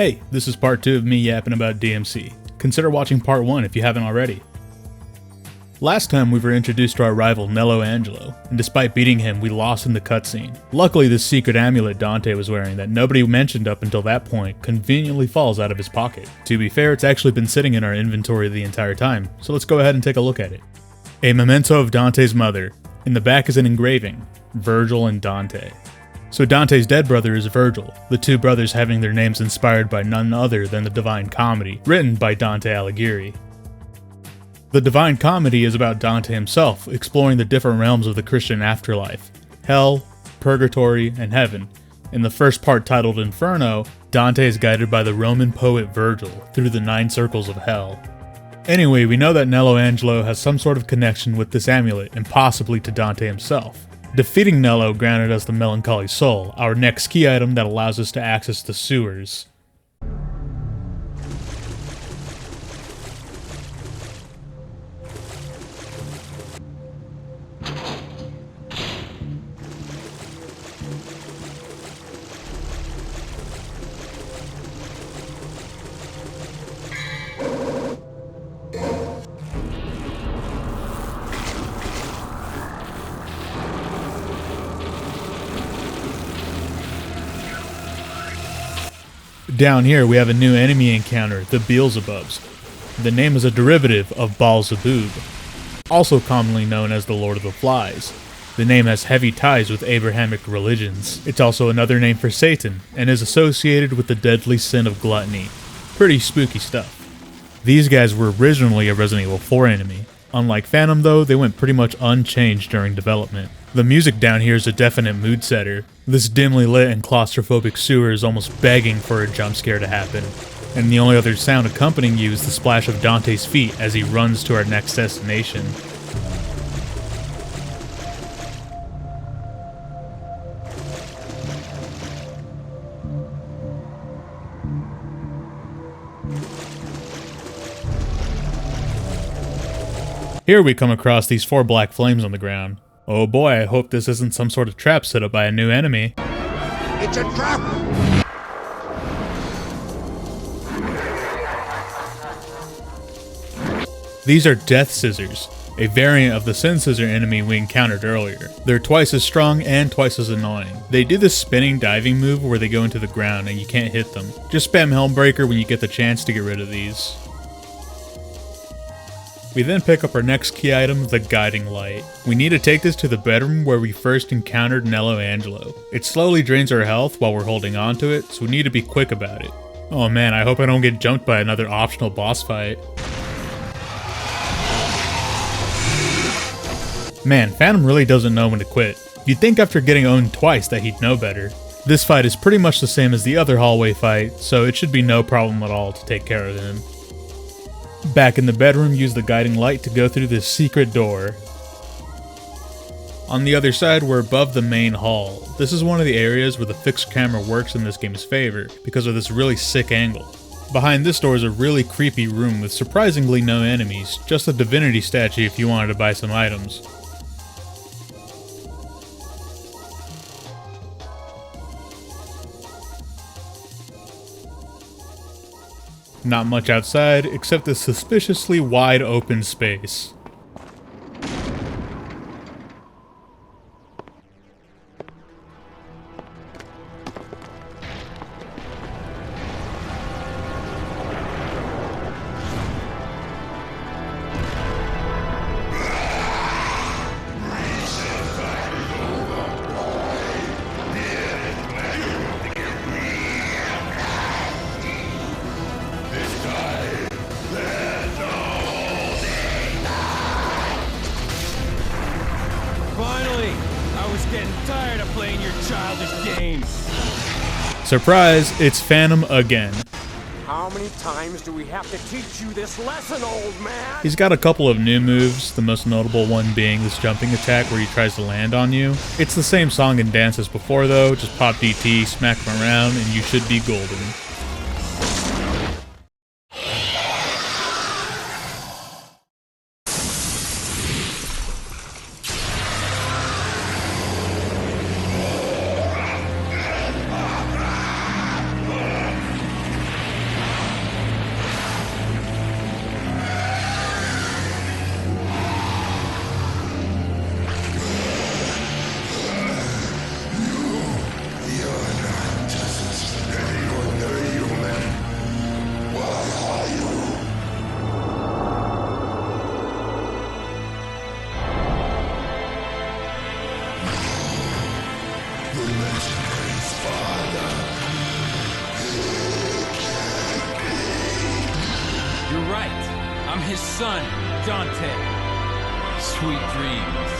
Hey, this is part 2 of me yapping about DMC. Consider watching part 1 if you haven't already. Last time we were introduced to our rival Nello Angelo, and despite beating him, we lost in the cutscene. Luckily, this secret amulet Dante was wearing that nobody mentioned up until that point conveniently falls out of his pocket. To be fair, it's actually been sitting in our inventory the entire time, so let's go ahead and take a look at it. A memento of Dante's mother. In the back is an engraving, Virgil and Dante. So Dante's dead brother is Virgil, the two brothers having their names inspired by none other than the Divine Comedy, written by Dante Alighieri. The Divine Comedy is about Dante himself, exploring the different realms of the Christian afterlife, hell, purgatory, and heaven. In the first part titled Inferno, Dante is guided by the Roman poet Virgil through the 9 circles of hell. Anyway, we know that Nello Angelo has some sort of connection with this amulet, and possibly to Dante himself. Defeating Nello granted us the Melancholy Soul, our next key item that allows us to access the sewers. Down here we have a new enemy encounter, the Beelzebubs. The name is a derivative of Baal-Zebub, also commonly known as the Lord of the Flies. The name has heavy ties with Abrahamic religions. It's also another name for Satan, and is associated with the deadly sin of gluttony. Pretty spooky stuff. These guys were originally a Resident Evil 4 enemy. Unlike Phantom though, they went pretty much unchanged during development. The music down here is a definite mood setter. This dimly lit and claustrophobic sewer is almost begging for a jump scare to happen. And the only other sound accompanying you is the splash of Dante's feet as he runs to our next destination. Here we come across these 4 black flames on the ground. Oh boy, I hope this isn't some sort of trap set up by a new enemy. It's a trap! These are Death Scissors, a variant of the Sin Scissor enemy we encountered earlier. They're twice as strong and twice as annoying. They do this spinning diving move where they go into the ground and you can't hit them. Just spam Helmbreaker when you get the chance to get rid of these. We then pick up our next key item, the Guiding Light. We need to take this to the bedroom where we first encountered Nello Angelo. It slowly drains our health while we're holding on to it, so we need to be quick about it. Oh man, I hope I don't get jumped by another optional boss fight. Man, Phantom really doesn't know when to quit. You'd think after getting owned twice that he'd know better. This fight is pretty much the same as the other hallway fight, so it should be no problem at all to take care of him. Back in the bedroom, use the guiding light to go through this secret door. On the other side, we're above the main hall. This is one of the areas where the fixed camera works in this game's favor, because of this really sick angle. Behind this door is a really creepy room with surprisingly no enemies, just a divinity statue if you wanted to buy some items. Not much outside, except this suspiciously wide open space. Finally! I was getting tired of playing your childish games. Surprise, it's Phantom again. How many times do we have to teach you this lesson, old man? He's got a couple of new moves, the most notable one being this jumping attack where he tries to land on you. It's the same song and dance as before though, just pop DT, smack him around, and you should be golden. You're right. I'm his son, Dante. Sweet dreams.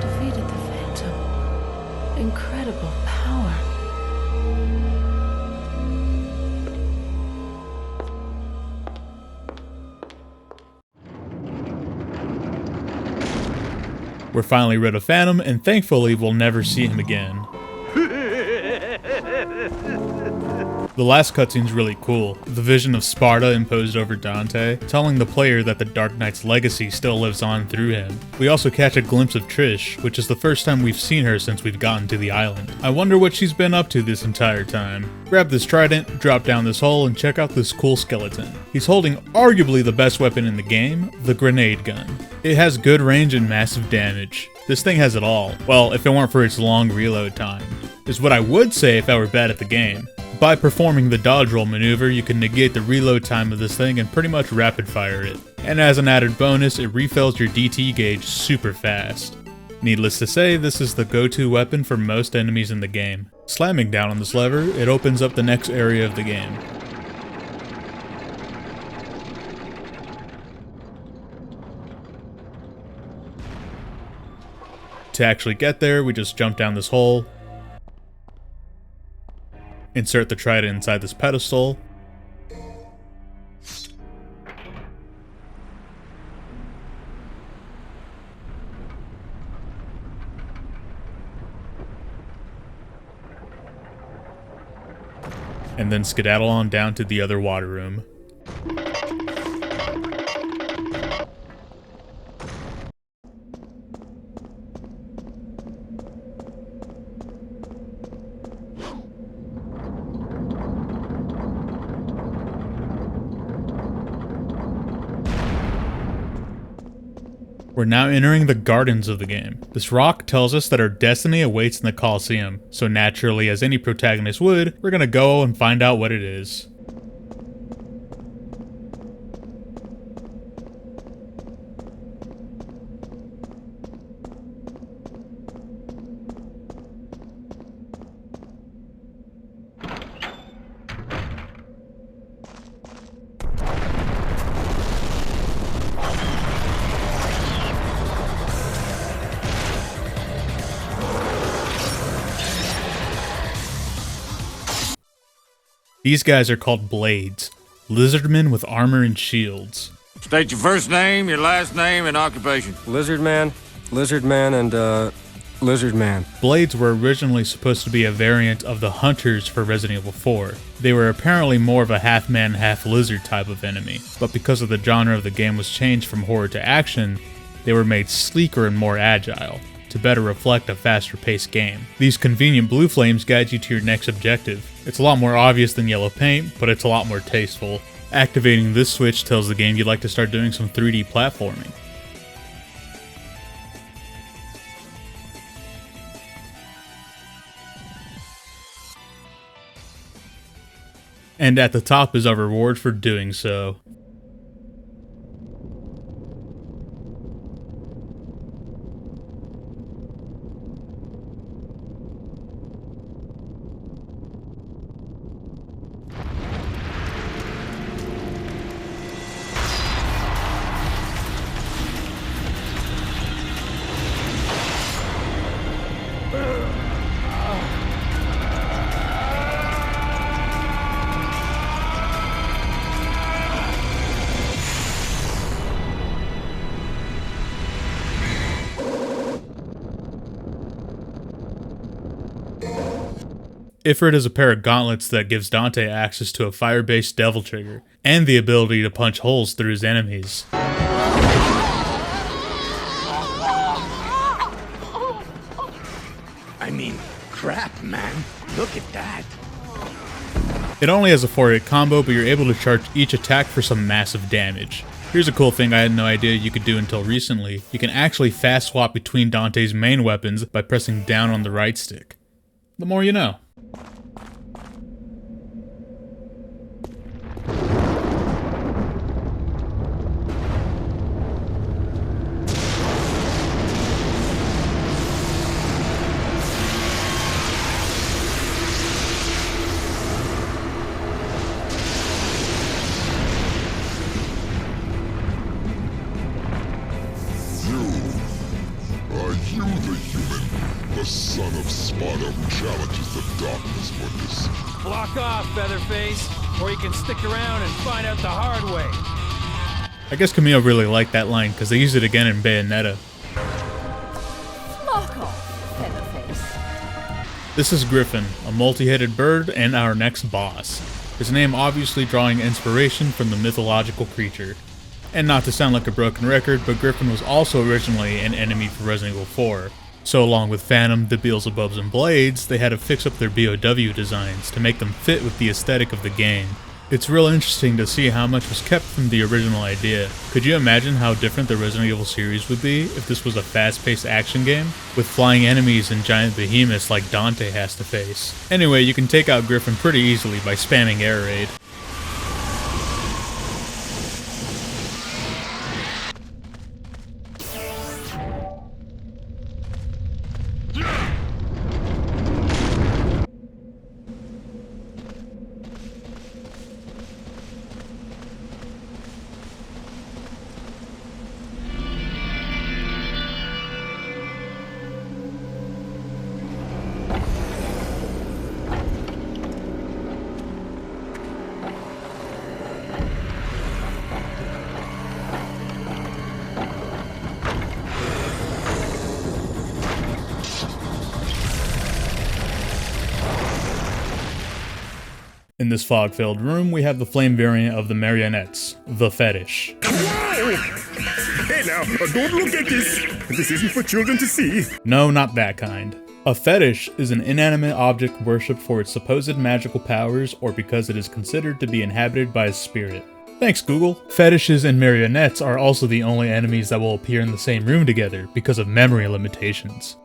Defeated the Phantom. Incredible power. We're finally rid of Phantom, and thankfully we'll never see him again. The last cutscene's really cool. The vision of Sparta imposed over Dante, telling the player that the Dark Knight's legacy still lives on through him. We also catch a glimpse of Trish, which is the first time we've seen her since we've gotten to the island. I wonder what she's been up to this entire time. Grab this trident, drop down this hole, and check out this cool skeleton. He's holding arguably the best weapon in the game, the grenade gun. It has good range and massive damage. This thing has it all. Well, if it weren't for its long reload time. Is what I would say if I were bad at the game. By performing the dodge roll maneuver, you can negate the reload time of this thing and pretty much rapid fire it. And as an added bonus, it refills your DT gauge super fast. Needless to say, this is the go-to weapon for most enemies in the game. Slamming down on this lever, it opens up the next area of the game. To actually get there, we just jump down this hole, insert the trident inside this pedestal, and then skedaddle on down to the other water room. We're now entering the gardens of the game. This rock tells us that our destiny awaits in the Colosseum, so naturally, as any protagonist would, we're gonna go and find out what it is. These guys are called Blades, lizardmen with armor and shields. State your first name, your last name, and occupation. Lizard Man, and Lizard Man. Blades were originally supposed to be a variant of the Hunters for Resident Evil 4. They were apparently more of a half-man, half-lizard type of enemy, but because of the genre of the game was changed from horror to action, they were made sleeker and more agile, to better reflect a faster-paced game. These convenient blue flames guide you to your next objective. It's a lot more obvious than yellow paint, but it's a lot more tasteful. Activating this switch tells the game you'd like to start doing some 3D platforming. And at the top is our reward for doing so. Ifrit is a pair of gauntlets that gives Dante access to a fire-based devil trigger, and the ability to punch holes through his enemies. I mean, crap, man. Look at that. It only has a 4-hit combo, but you're able to charge each attack for some massive damage. Here's a cool thing I had no idea you could do until recently. You can actually fast swap between Dante's main weapons by pressing down on the right stick. The more you know. Are you the human, the son of Sparta who challenges the darkness for this? Block off, Featherface, or you can stick around and find out the hard way. I guess Camille really liked that line because they used it again in Bayonetta. Block off, Featherface. This is Griffin, a multi-headed bird and our next boss. His name obviously drawing inspiration from the mythological creature. And not to sound like a broken record, but Griffin was also originally an enemy for Resident Evil 4. So along with Phantom, the Beelzebubs, and Blades, they had to fix up their BOW designs to make them fit with the aesthetic of the game. It's real interesting to see how much was kept from the original idea. Could you imagine how different the Resident Evil series would be if this was a fast-paced action game, with flying enemies and giant behemoths like Dante has to face? Anyway, you can take out Griffin pretty easily by spamming air raid. In this fog-filled room, we have the flame variant of the marionettes, the Fetish. Hey now, don't look at this! This isn't for children to see! No, not that kind. A fetish is an inanimate object worshipped for its supposed magical powers or because it is considered to be inhabited by a spirit. Thanks, Google. Fetishes and marionettes are also the only enemies that will appear in the same room together because of memory limitations.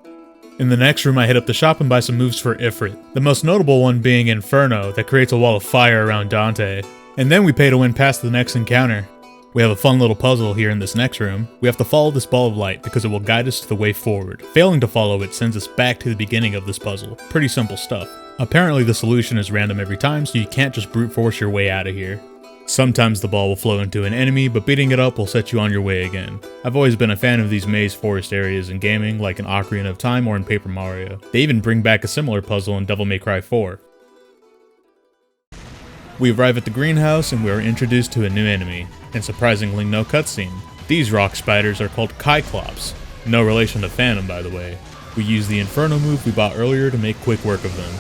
In the next room, I hit up the shop and buy some moves for Ifrit, the most notable one being Inferno, that creates a wall of fire around Dante. And then we pay to win past the next encounter. We have a fun little puzzle here in this next room. We have to follow this ball of light because it will guide us to the way forward. Failing to follow it sends us back to the beginning of this puzzle. Pretty simple stuff. Apparently the solution is random every time, so you can't just brute force your way out of here. Sometimes the ball will flow into an enemy, but beating it up will set you on your way again. I've always been a fan of these maze forest areas in gaming, like in Ocarina of Time or in Paper Mario. They even bring back a similar puzzle in Devil May Cry 4. We arrive at the greenhouse and we are introduced to a new enemy, and surprisingly no cutscene. These rock spiders are called Cyclops. No relation to Phantom, by the way. We use the Inferno move we bought earlier to make quick work of them.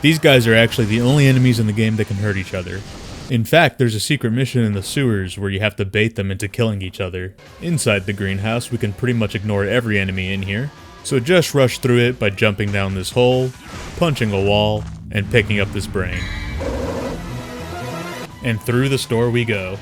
These guys are actually the only enemies in the game that can hurt each other. In fact, there's a secret mission in the sewers where you have to bait them into killing each other. Inside the greenhouse, we can pretty much ignore every enemy in here, so just rush through it by jumping down this hole, punching a wall, and picking up this brain. And through the store we go.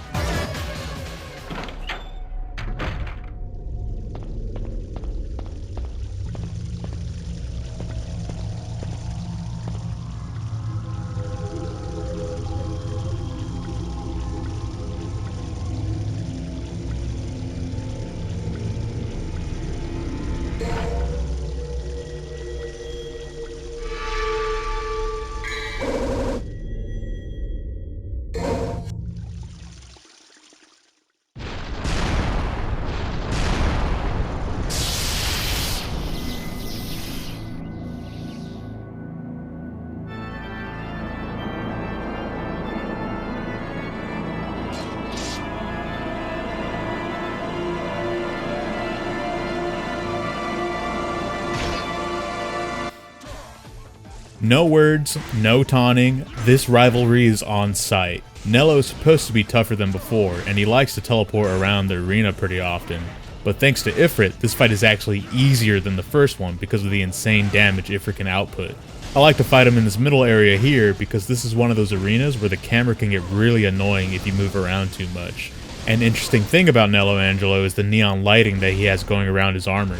No words, no taunting, this rivalry is on site. Nello is supposed to be tougher than before, and he likes to teleport around the arena pretty often. But thanks to Ifrit, this fight is actually easier than the first one because of the insane damage Ifrit can output. I like to fight him in this middle area here because this is one of those arenas where the camera can get really annoying if you move around too much. An interesting thing about Nello Angelo is the neon lighting that he has going around his armor.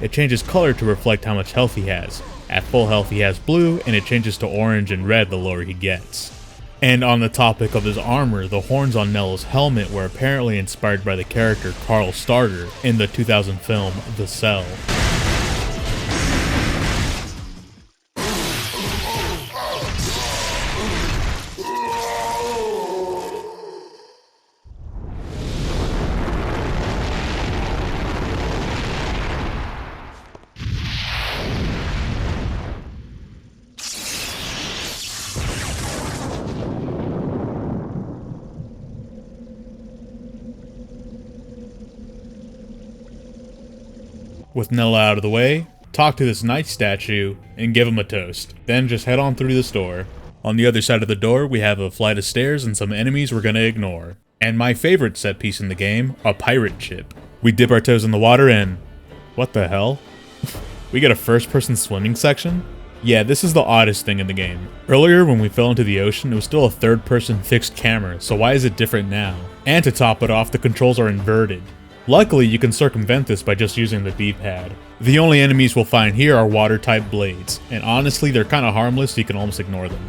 It changes color to reflect how much health he has. At full health he has blue, and it changes to orange and red the lower he gets. And on the topic of his armor, the horns on Nello's helmet were apparently inspired by the character Carl Starter in the 2000 film The Cell. With Nello out of the way, talk to this knight statue, and give him a toast. Then just head on through this door. On the other side of the door, we have a flight of stairs and some enemies we're gonna ignore. And my favorite set piece in the game, a pirate ship. We dip our toes in the water and... what the hell? We get a first-person swimming section? Yeah, this is the oddest thing in the game. Earlier, when we fell into the ocean, it was still a third-person fixed camera, so why is it different now? And to top it off, the controls are inverted. Luckily, you can circumvent this by just using the D-pad. The only enemies we'll find here are water-type blades, and honestly, they're kinda harmless so you can almost ignore them.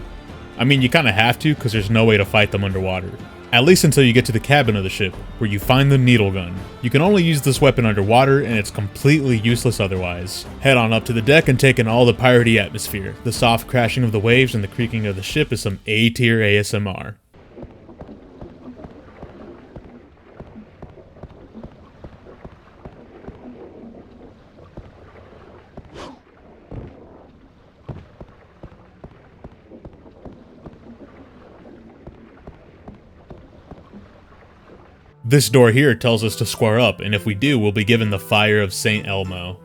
I mean, you kinda have to, because there's no way to fight them underwater. At least until you get to the cabin of the ship, where you find the needle gun. You can only use this weapon underwater, and it's completely useless otherwise. Head on up to the deck and take in all the piratey atmosphere. The soft crashing of the waves and the creaking of the ship is some A-tier ASMR. This door here tells us to square up, and if we do, we'll be given the Fire of St. Elmo.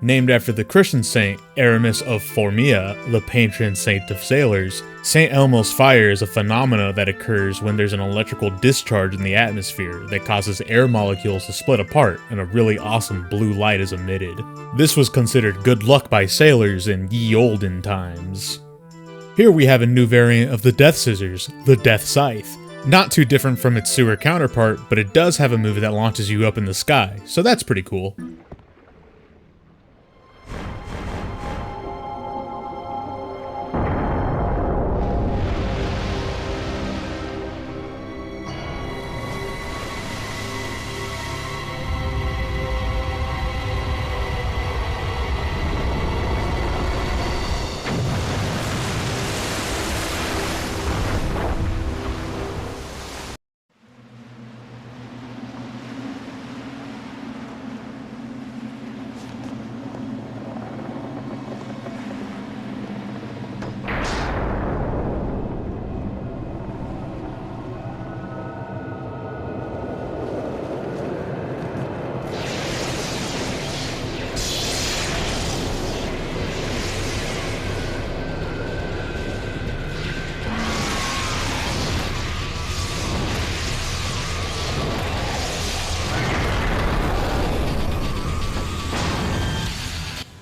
Named after the Christian saint Aramis of Formia, the patron saint of sailors, St. Elmo's fire is a phenomena that occurs when there's an electrical discharge in the atmosphere that causes air molecules to split apart and a really awesome blue light is emitted. This was considered good luck by sailors in ye olden times. Here we have a new variant of the Death Scissors, the Death Scythe. Not too different from its sewer counterpart, but it does have a move that launches you up in the sky, so that's pretty cool.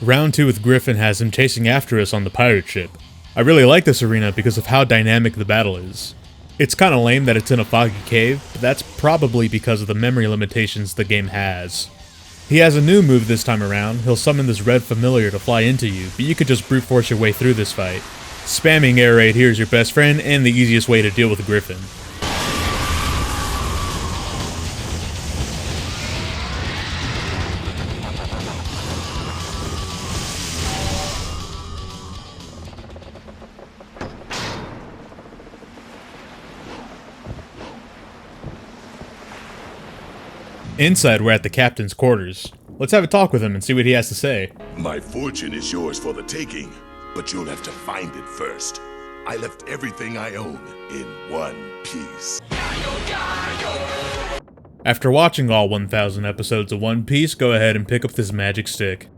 Round 2 with Griffin has him chasing after us on the pirate ship. I really like this arena because of how dynamic the battle is. It's kinda lame that it's in a foggy cave, but that's probably because of the memory limitations the game has. He has a new move this time around. He'll summon this red familiar to fly into you, but you could just brute force your way through this fight. Spamming air raid here is your best friend and the easiest way to deal with Griffin. Inside, we're at the captain's quarters. Let's have a talk with him and see what he has to say. My fortune is yours for the taking, but you'll have to find it first. I left everything I own in one piece. After watching all 1,000 episodes of One Piece, go ahead and pick up this magic stick.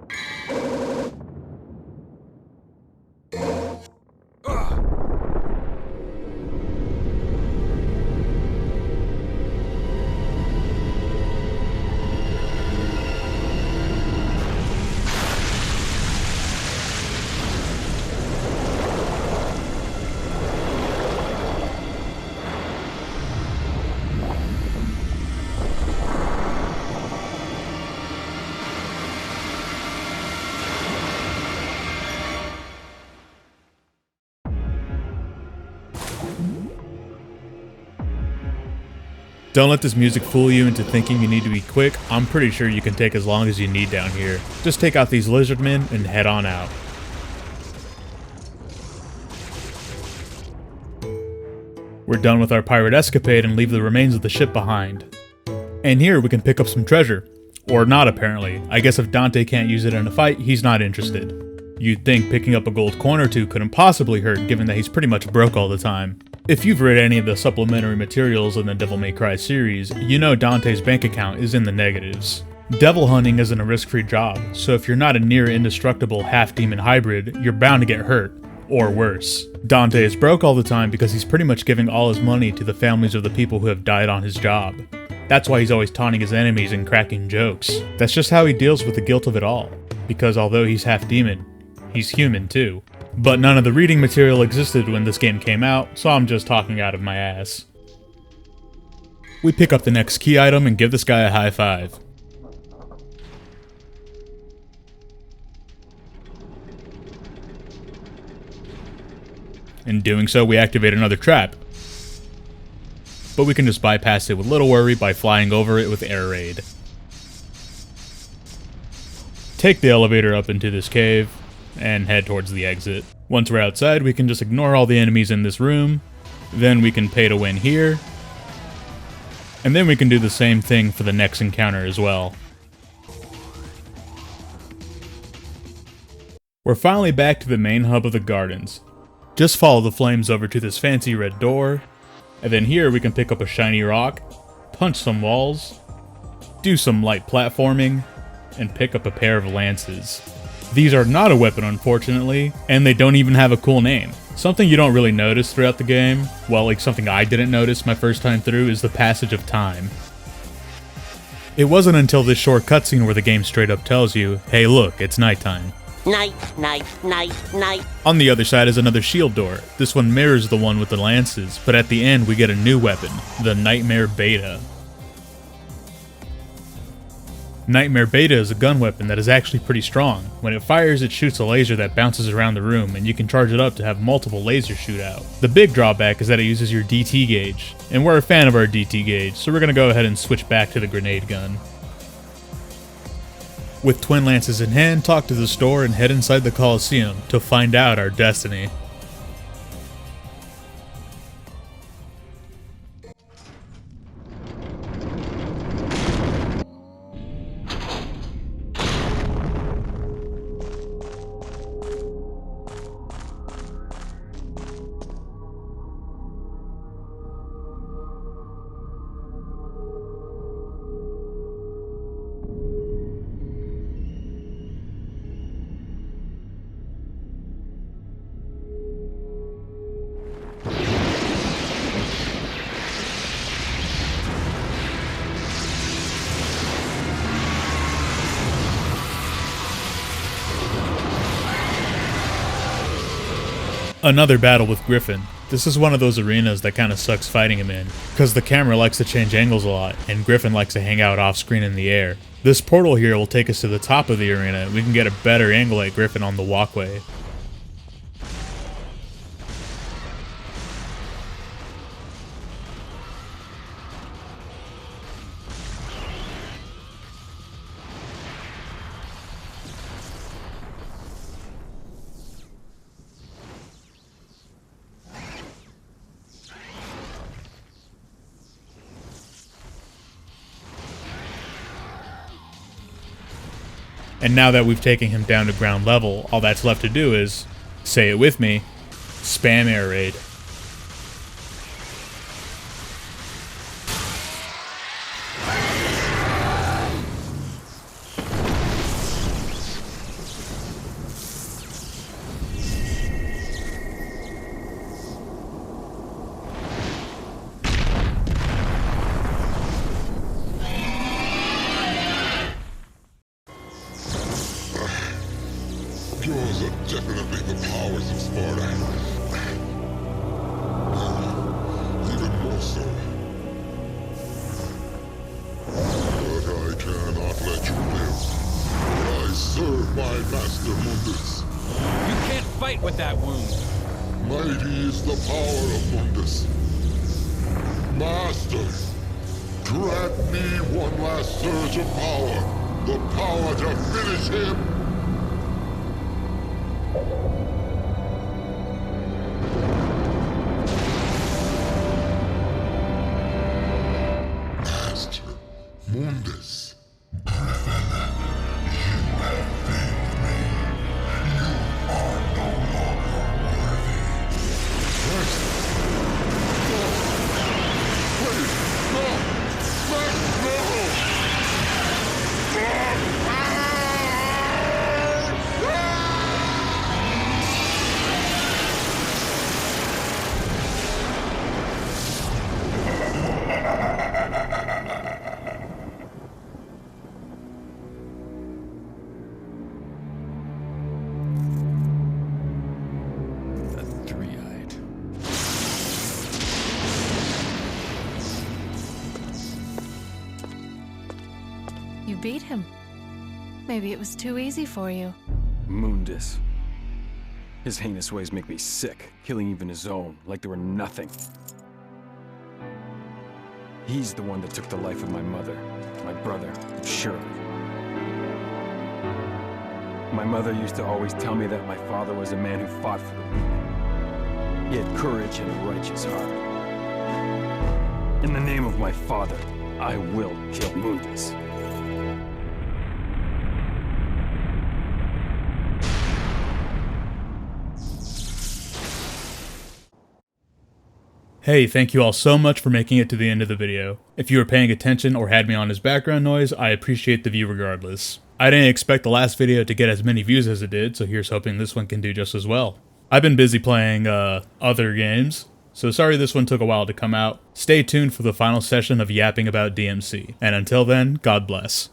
Don't let this music fool you into thinking you need to be quick. I'm pretty sure you can take as long as you need down here. Just take out these lizard men and head on out. We're done with our pirate escapade and leave the remains of the ship behind. And here we can pick up some treasure. Or not, apparently. I guess if Dante can't use it in a fight, he's not interested. You'd think picking up a gold coin or two couldn't possibly hurt, given that he's pretty much broke all the time. If you've read any of the supplementary materials in the Devil May Cry series, you know Dante's bank account is in the negatives. Devil hunting isn't a risk-free job, so if you're not a near indestructible half-demon hybrid, you're bound to get hurt. Or worse. Dante is broke all the time because he's pretty much giving all his money to the families of the people who have died on his job. That's why he's always taunting his enemies and cracking jokes. That's just how he deals with the guilt of it all. Because although he's half-demon, he's human too. But none of the reading material existed when this game came out, so I'm just talking out of my ass. We pick up the next key item and give this guy a high five. In doing so, we activate another trap. But we can just bypass it with little worry by flying over it with air raid. Take the elevator up into this cave, and head towards the exit. Once we're outside, we can just ignore all the enemies in this room, then we can pay to win here, and then we can do the same thing for the next encounter as well. We're finally back to the main hub of the gardens. Just follow the flames over to this fancy red door, and then here we can pick up a shiny rock, punch some walls, do some light platforming, and pick up a pair of lances. These are not a weapon, unfortunately, and they don't even have a cool name. Something you don't really notice throughout the game, well, like something I didn't notice my first time through, is the passage of time. It wasn't until this short cutscene where the game straight up tells you, hey look, it's nighttime. Night, night, night, night. On the other side is another shield door. This one mirrors the one with the lances, but at the end we get a new weapon, the Nightmare Beta. Nightmare Beta is a gun weapon that is actually pretty strong. When it fires, it shoots a laser that bounces around the room, and you can charge it up to have multiple lasers shoot out. The big drawback is that it uses your DT gauge, and we're a fan of our DT gauge, so we're going to go ahead and switch back to the grenade gun. With twin lances in hand, talk to the store and head inside the Coliseum to find out our destiny. Another battle with Griffin. This is one of those arenas that kinda sucks fighting him in, because the camera likes to change angles a lot, and Griffin likes to hang out off screen in the air. This portal here will take us to the top of the arena, and we can get a better angle at Griffin on the walkway. And now that we've taken him down to ground level, all that's left to do is, say it with me, spam air raid. Yours are definitely the powers of Sparta. Even more so. But I cannot let you live. I serve my master Mundus. You can't fight with that wound. Mighty is the power of Mundus. Master, me one last surge of power. The power to finish him. Master Mundus. You beat him. Maybe it was too easy for you. Mundus. His heinous ways make me sick, killing even his own, like they were nothing. He's the one that took the life of my mother, my brother, and Shirley. My mother used to always tell me that my father was a man who fought for the weak. He had courage and a righteous heart. In the name of my father, I will kill Mundus. Hey, thank you all so much for making it to the end of the video. If you were paying attention or had me on as background noise, I appreciate the view regardless. I didn't expect the last video to get as many views as it did, so here's hoping this one can do just as well. I've been busy playing other games, so sorry this one took a while to come out. Stay tuned for the final session of Yapping About DMC, and until then, God bless.